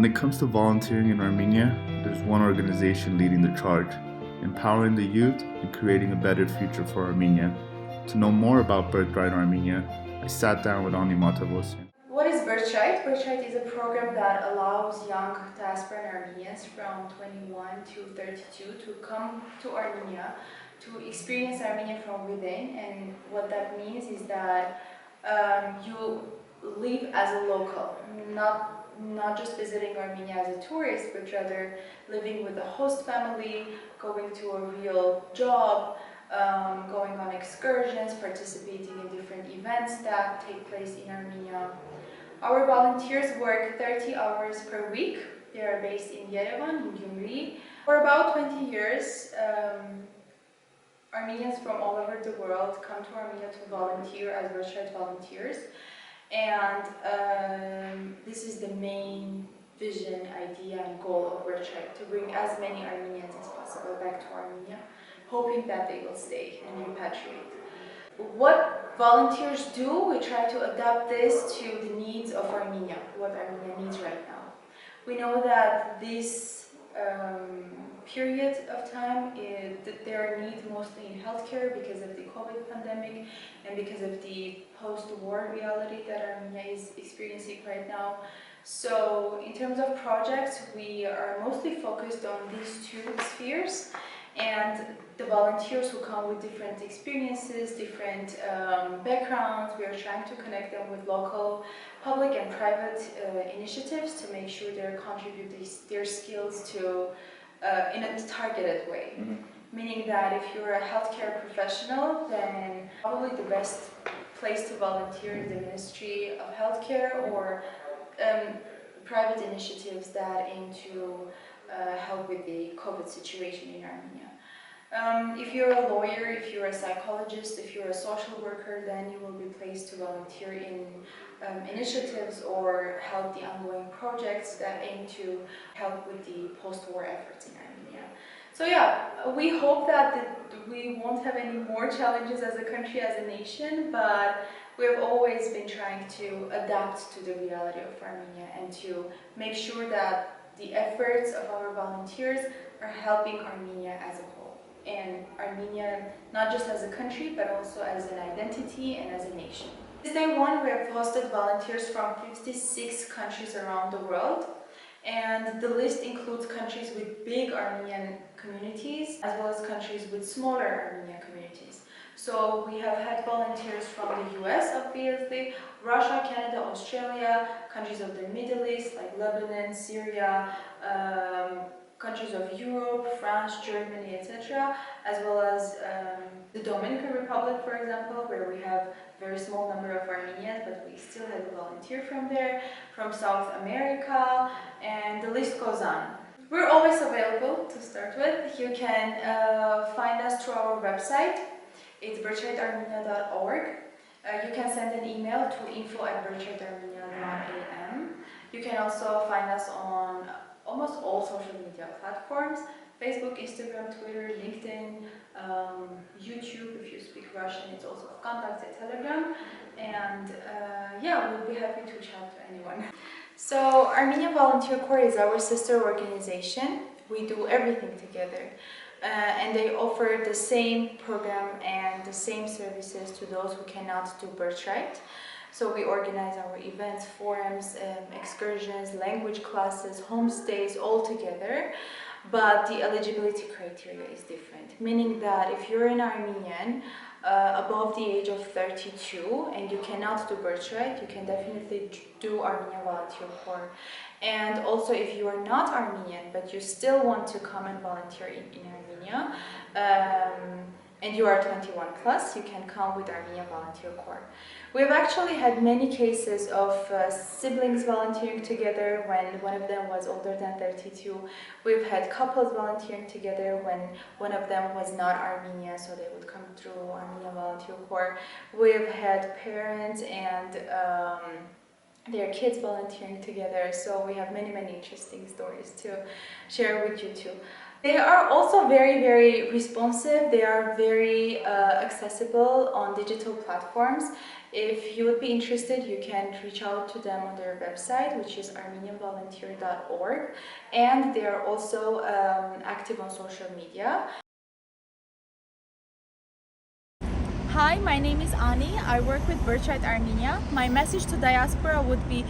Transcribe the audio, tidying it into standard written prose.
When it comes to volunteering in Armenia, there's one organization leading the charge, empowering the youth and creating a better future for Armenia. To know more about BrithRight Armenia, I sat down with Ani Matavosian. What is BrithRight? BrithRight is a program that allows young diaspora Armenians from 21 to 32 to come to Armenia to experience Armenia from within. And what that means is that you live as a local, not just visiting Armenia as a tourist, but rather living with a host family, going to a real job, going on excursions, participating in different events that take place in Armenia. Our volunteers work 30 hours per week. They are based in Yerevan, in Gyumri. For about 20 years, Armenians from all over the world come to Armenia to volunteer as BrithRight volunteers. And this is the main vision, idea, and goal of BrithRight, to bring as many Armenians as possible back to Armenia, hoping that they will stay and repatriate. What volunteers do, we try to adapt this to the needs of Armenia, what Armenia needs right now. We know that this period of time, there are needs mostly in healthcare because of the COVID pandemic and because of the post-war reality that Armenia is experiencing right now. So in terms of projects, we are mostly focused on these two spheres, and the volunteers who come with different experiences, different backgrounds, we are trying to connect them with local public and private initiatives to make sure they contribute their skills to in a targeted way. Mm-hmm. Meaning that if you're a healthcare professional, then probably the best place to volunteer is the Ministry of Healthcare or private initiatives that aim to help with the COVID situation in Armenia. If you're a lawyer, if you're a psychologist, if you're a social worker, then you will be placed to volunteer in initiatives or help the ongoing projects that aim to help with the post-war efforts in Armenia. So yeah, we hope that we won't have any more challenges as a country, as a nation, but we've always been trying to adapt to the reality of Armenia and to make sure that the efforts of our volunteers are helping Armenia as a whole. And Armenia, not just as a country, but also as an identity and as a nation. Since day one, we have hosted volunteers from 56 countries around the world. And the list includes countries with big Armenian communities, as well as countries with smaller Armenian communities. So we have had volunteers from the US, obviously, Russia, Canada, Australia, countries of the Middle East like Lebanon, Syria, countries of Europe, France, Germany, etc., as well as the Dominican Republic, for example, where we have a very small number of Armenians, but we still have a volunteer from there, from South America, and the list goes on. We're always available to start with. You can find us through our website. It's birthrightarmenia.org. You can send an email to info@birthrightarmenia.am. You can also find us on almost all social media platforms: Facebook, Instagram, Twitter, LinkedIn, YouTube. If you speak Russian, it's also Vkontakte, Telegram. And yeah, we'll be happy to chat to anyone. So Armenian Volunteer Corps is our sister organization. We do everything together. And they offer the same program and the same services to those who cannot do BrithRight. So we organize our events, forums, excursions, language classes, homestays all together. But the eligibility criteria is different, meaning that if you're an Armenian above the age of 32 and you cannot do BrithRight, you can definitely do Armenian Volunteer Corps. And also, if you are not Armenian but you still want to come and volunteer in Armenia, and you are 21 plus, you can come with Armenian Volunteer Corps. We've actually had many cases of siblings volunteering together when one of them was older than 32. We've had couples volunteering together when one of them was not Armenian, so they would come through Armenian Volunteer Corps. We've had parents and their kids volunteering together, so we have many interesting stories to share with you too. They are also very, very responsive. They are very accessible on digital platforms. If you would be interested, you can reach out to them on their website, which is armenianvolunteer.org, and they are also active on social media. Hi, my name is Ani. I work with BrithRight Armenia. My message to diaspora would be